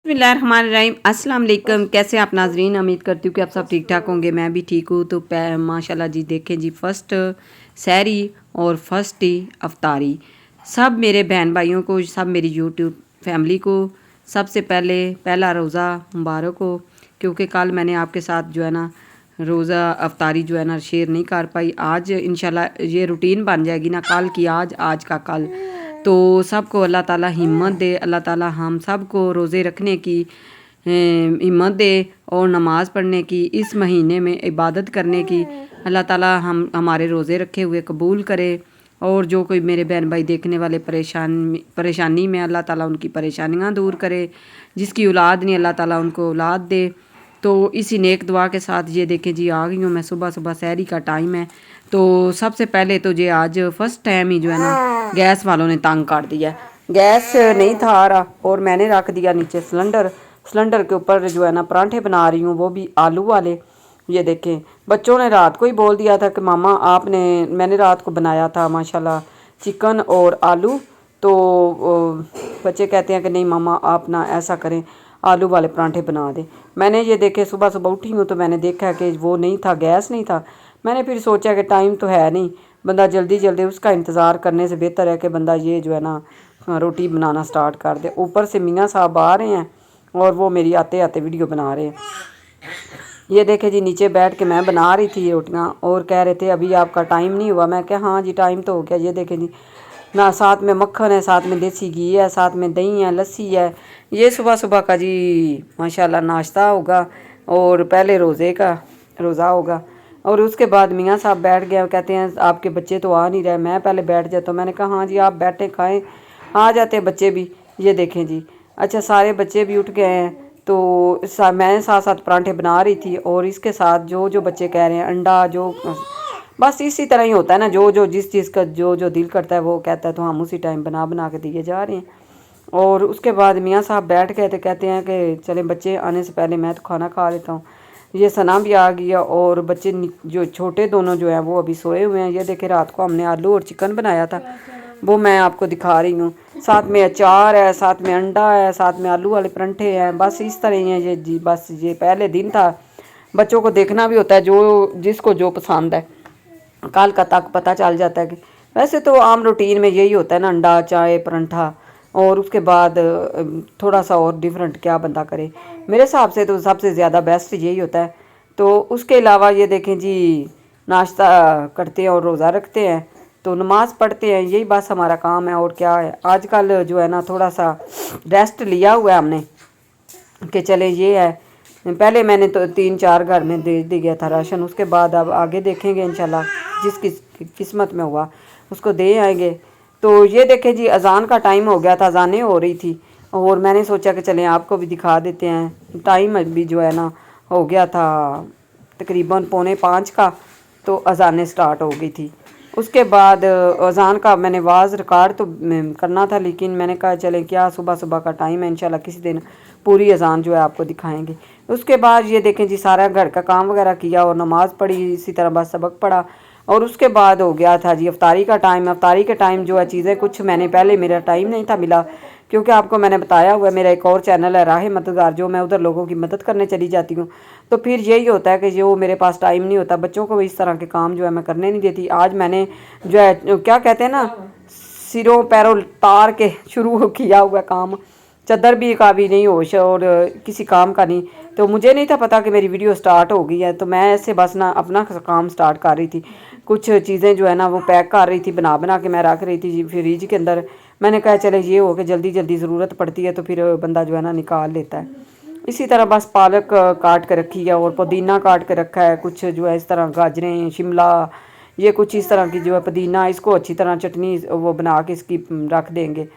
बिस्मिल्लाहिर्रहमानिर्रहीम अस्सलाम वालेकुम। कैसे आप नाजरीन, उम्मीद करती हूँ कि आप सब ठीक ठाक होंगे। मैं भी ठीक हूँ। तो माशाल्लाह जी, देखें जी, फर्स्ट सहरी और फर्स्ट ही अफ्तारी सब मेरे बहन भाइयों को, सब मेरी यूट्यूब फैमिली को सबसे पहले पहला रोज़ा मुबारक हो। क्योंकि कल मैंने आपके साथ जो है ना रोज़ा अफ्तारी जो है ना शेयर नहीं कर पाई। आज इंशाल्लाह ये रूटीन बन जाएगी ना, कल की आज, आज का कल। तो सबको अल्लाह ताला हिम्मत दे, अल्लाह ताला हम सबको रोज़े रखने की हिम्मत दे और नमाज़ पढ़ने की, इस महीने में इबादत करने की अल्लाह ताला हमारे रोज़े रखे हुए कबूल करे। और जो कोई मेरे बहन भाई देखने वाले परेशानी में, अल्लाह ताला उनकी परेशानियां दूर करे। जिसकी औलाद नहीं, अल्लाह ताला उनको औलाद दे। तो इसी नेक दुआ के साथ ये देखें जी, आ गई हूँ मैं। सुबह सुबह सहरी का टाइम है। तो सबसे पहले तो ये आज फर्स्ट टाइम ही जो है ना गैस वालों ने तंग कर दिया। गैस नहीं था आ रहा और मैंने रख दिया नीचे सिलेंडर। सिलेंडर के ऊपर जो है ना परांठे बना रही हूँ, वो भी आलू वाले। ये देखें, बच्चों ने रात को ही बोल दिया था कि मामा आपने, मैंने रात को बनाया था माशाल्लाह चिकन और आलू। तो बच्चे कहते हैं कि नहीं मामा आप ना ऐसा करें, आलू वाले परांठे बना दें। मैंने ये देखे, सुबह सुबह उठी हूँ तो मैंने देखा कि वो नहीं था, गैस नहीं था। मैंने फिर सोचा कि टाइम तो है नहीं, बंदा जल्दी जल्दी उसका इंतज़ार करने से बेहतर है कि बंदा ये जो है ना रोटी बनाना स्टार्ट कर दे। ऊपर से मियाँ साहब आ रहे हैं और वो मेरी आते आते वीडियो बना रहे हैं। ये देखे जी, नीचे बैठ के मैं बना रही थी ये रोटियाँ और कह रहे थे अभी आपका टाइम नहीं हुआ। मैं क्या, हाँ जी टाइम तो हो गया। ये देखें जी ना, साथ में मक्खन है, साथ में देसी घी है, साथ में दही है, लस्सी है। ये सुबह सुबह का जी माशाल्लाह नाश्ता होगा और पहले रोज़े का रोज़ा होगा। और उसके बाद मियाँ साहब बैठ गए, कहते हैं आपके बच्चे तो आ नहीं रहे, मैं पहले बैठ जाता हूँ। मैंने कहा हाँ जी आप बैठे खाएं, आ जाते बच्चे भी। ये देखें जी, अच्छा सारे बच्चे भी उठ गए हैं। तो मैं साथ साथ परांठे बना रही थी और इसके साथ जो जो बच्चे कह रहे हैं अंडा, जो बस इसी तरह ही होता है ना, जो जो जिस चीज़ का जो जो दिल करता है वो कहता है, तो हम उसी टाइम बना बना के दिए जा रहे हैं। और उसके बाद मियाँ साहब बैठ गए थे, कहते हैं कि चले बच्चे आने से पहले मैं तो खाना खा लेता हूँ। ये सना भी आ गया और बच्चे जो छोटे दोनों जो हैं वो अभी सोए हुए हैं। ये देखे, रात को हमने आलू और चिकन बनाया था, वो मैं आपको दिखा रही हूँ। साथ में अचार है, साथ में अंडा है, साथ में आलू वाले परांठे हैं। बस इस तरह ही है ये जी। बस ये पहले दिन था, बच्चों को देखना भी होता है, जो जिसको जो पसंद है कल का तक पता चल जाता है कि वैसे तो आम रूटीन में यही होता है ना, अंडा चाय परांठा। और उसके बाद थोड़ा सा और डिफरेंट क्या बंदा करे। मेरे हिसाब से तो सबसे ज़्यादा बेस्ट यही होता है। तो उसके अलावा ये देखें जी, नाश्ता करते हैं और रोज़ा रखते हैं, तो नमाज़ पढ़ते हैं, यही बस हमारा काम है। और क्या है, आजकल जो है ना थोड़ा सा रेस्ट लिया हुआ है हमने कि चले ये है। पहले मैंने तो 3-4 घर में दे दिया था राशन, उसके बाद अब आगे देखेंगे इंशाल्लाह, जिसकी किस्मत में हुआ उसको दे आएंगे। तो ये देखें जी, अज़ान का टाइम हो गया था, अज़ानें हो रही थी और मैंने सोचा कि चलें आपको भी दिखा देते हैं। टाइम भी जो है ना हो गया था तकरीबन 4:45 का, तो अज़ानें स्टार्ट हो गई थी। उसके बाद अज़ान का मैंने वाज़ रिकॉर्ड तो करना था, लेकिन मैंने कहा चलें क्या सुबह सुबह का टाइम है, इंशाल्लाह किसी दिन पूरी अज़ान जो है आपको दिखाएंगे। उसके बाद ये देखें जी, सारा घर का काम वगैरह किया और नमाज़ पढ़ी, इसी तरह बस सबक पढ़ा। और उसके बाद हो गया था जी अफ्तारी का टाइम। अफ्तारी के टाइम जो है चीज़ें कुछ मैंने पहले, मेरा टाइम नहीं था मिला, क्योंकि आपको मैंने बताया हुआ मेरा एक और चैनल है राह मददगार, जो मैं उधर लोगों की मदद करने चली जाती हूँ। तो फिर यही होता है कि जो मेरे पास टाइम नहीं होता, बच्चों को इस तरह के काम जो है मैं करने नहीं देती। आज मैंने जो है क्या कहते हैं ना, सिरों पैरों तार के शुरू किया हुआ काम। चादर भी का भी नहीं होश और किसी काम का नहीं। तो मुझे नहीं था पता कि मेरी वीडियो स्टार्ट हो गई है, तो मैं ऐसे बस ना अपना काम स्टार्ट कर रही थी। कुछ चीज़ें जो है ना वो पैक कर रही थी, बना बना के मैं रख रही थी फ्रिज के अंदर। मैंने कहा चले ये हो कि जल्दी जल्दी ज़रूरत पड़ती है तो फिर बंदा जो है ना निकाल लेता है। इसी तरह बस पालक काट के रखी है और पुदीना काट के रखा है। कुछ जो है इस तरह गाजरें, शिमला, ये कुछ इस तरह की जो है पुदीना, इसको अच्छी तरह चटनी वो बना के इसकी रख देंगे।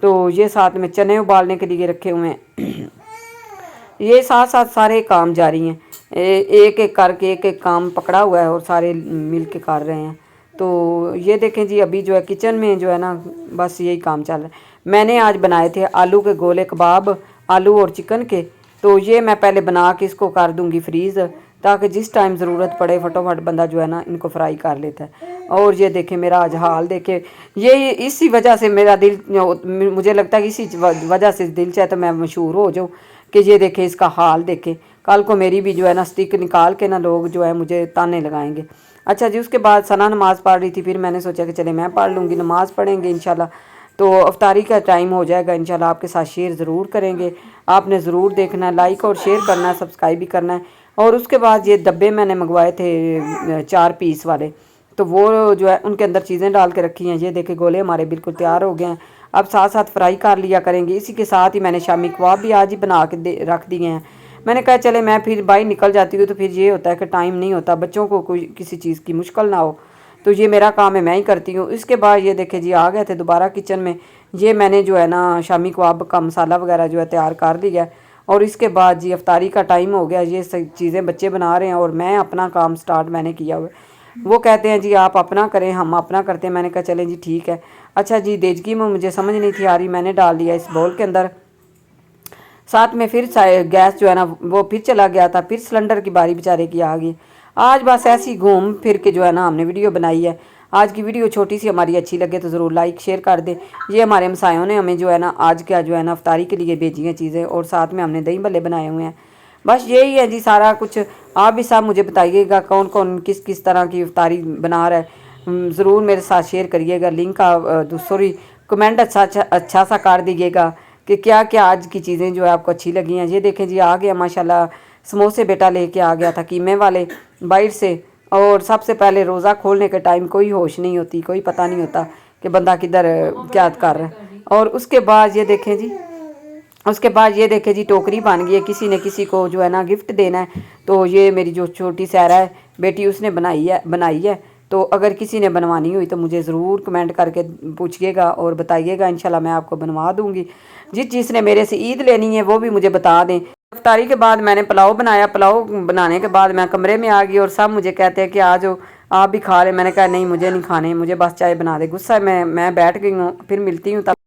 तो ये साथ में चने उबालने के लिए रखे हुए हैं। ये साथ साथ सारे काम जारी हैं, एक एक करके एक एक काम पकड़ा हुआ है और सारे मिल के कर रहे हैं। तो ये देखें जी, अभी जो है किचन में जो है ना बस यही काम चल रहा है। मैंने आज बनाए थे आलू के गोले कबाब, आलू और चिकन के। तो ये मैं पहले बना के इसको कर दूंगी फ्रीज़, تاکہ جس ٹائم ضرورت پڑے فٹافٹ بندہ جو ہے نا ان کو فرائی کر لیتا ہے۔ اور یہ دیکھیں میرا آج حال دیکھیں، یہ اسی وجہ سے میرا دل، مجھے لگتا ہے کہ اسی وجہ سے دل چاہتا میں مشہور ہو جاؤں کہ یہ دیکھیں اس کا حال دیکھیں، کل کو میری بھی جو ہے نا سٹک نکال کے نا لوگ جو ہے مجھے تانے لگائیں گے۔ اچھا جی، اس کے بعد ثنا نماز پڑھ رہی تھی، پھر میں نے سوچا کہ چلے میں پڑھ لوں گی، نماز پڑھیں گے انشاءاللہ تو افطاری کا ٹائم ہو جائے گا انشاءاللہ۔ آپ کے ساتھ شیئر ضرور کریں گے، آپ نے ضرور دیکھنا ہے، لائک اور شیئر کرنا ہے، سبسکرائب بھی کرنا ہے۔ اور اس کے بعد یہ ڈبے میں نے منگوائے تھے 4 پیس والے، تو وہ جو ہے ان کے اندر چیزیں ڈال کے رکھی ہیں۔ یہ دیکھیں گولے ہمارے بالکل تیار ہو گئے ہیں، اب ساتھ ساتھ فرائی کر لیا کریں گے۔ اسی کے ساتھ ہی میں نے شامی کباب بھی آج ہی بنا کے رکھ دیے ہیں۔ میں نے کہا چلے میں پھر باہر نکل جاتی ہوں تو پھر یہ ہوتا ہے کہ ٹائم نہیں ہوتا، بچوں کو کوئی کسی چیز کی مشکل نہ ہو، تو یہ میرا کام ہے، میں ہی کرتی ہوں۔ اس کے بعد یہ دیکھیں جی آ گئے تھے دوبارہ کچن میں، یہ میں نے جو ہے نا شامی کباب کا مسالہ وغیرہ جو ہے تیار کر لیا ہے۔ اور اس کے بعد جی افطاری کا ٹائم ہو گیا، یہ چیزیں بچے بنا رہے ہیں اور میں اپنا کام سٹارٹ میں نے کیا ہوا ہے۔ وہ کہتے ہیں جی آپ اپنا کریں، ہم اپنا کرتے ہیں، میں نے کہا چلیں جی ٹھیک ہے۔ اچھا جی، دیجگی میں مجھے سمجھ نہیں تھی آ رہی، میں نے ڈال دیا اس بول کے اندر، ساتھ میں پھر گیس جو ہے نا وہ پھر چلا گیا تھا، پھر سلنڈر کی باری بیچارے کی آ گئی۔ آج بس ایسی گھوم پھر کے جو ہے نا ہم نے ویڈیو بنائی ہے۔ آج کی ویڈیو چھوٹی سی ہماری اچھی لگے تو ضرور لائک شیئر کر دیں۔ یہ ہمارے ہمسایوں نے ہمیں جو ہے نا آج کیا جو ہے نا افطاری کے لیے بھیجی ہیں چیزیں، اور ساتھ میں ہم نے دہی بھلے بنائے ہوئے ہیں۔ بس یہی ہے جی سارا کچھ۔ آپ بھی صاحب مجھے بتائیے گا کون کون کس کس طرح کی افطاری بنا رہا ہے، ضرور میرے ساتھ شیئر کریے گا، لنک کا دوسری کمنٹ اچھا سا کر دیجیے گا کہ کیا کیا آج کی چیزیں جو ہے آپ کو اچھی لگی ہیں۔ یہ دیکھیں جی آ گیا ماشاءاللہ سموسے بیٹا لے کے آ گیا تھا قیمے والے باہر سے، اور سب سے پہلے روزہ کھولنے کے ٹائم کوئی ہوش نہیں ہوتی، کوئی پتہ نہیں ہوتا کہ بندہ کدھر کیا کر رہا ہے۔ اور اس کے بعد یہ دیکھیں جی ٹوکری بن گئی ہے، کسی نے کسی کو جو ہے نا گفٹ دینا ہے، تو یہ میری جو چھوٹی سیرا ہے بیٹی اس نے بنائی ہے، تو اگر کسی نے بنوانی ہوئی تو مجھے ضرور کمنٹ کر کے پوچھئے گا اور بتائیے گا، انشاءاللہ میں آپ کو بنوا دوں گی۔ جس نے میرے سے عید لینی ہے وہ بھی مجھے بتا دیں۔ افطاری کے بعد میں نے پلاؤ بنایا، پلاؤ بنانے کے بعد میں کمرے میں آ گئی اور سب مجھے کہتے ہیں کہ آ جاؤ آپ بھی کھا لیں۔ میں نے کہا نہیں مجھے نہیں کھانے، مجھے بس چائے بنا دے۔ غصہ میں بیٹھ گئی ہوں، پھر ملتی ہوں تب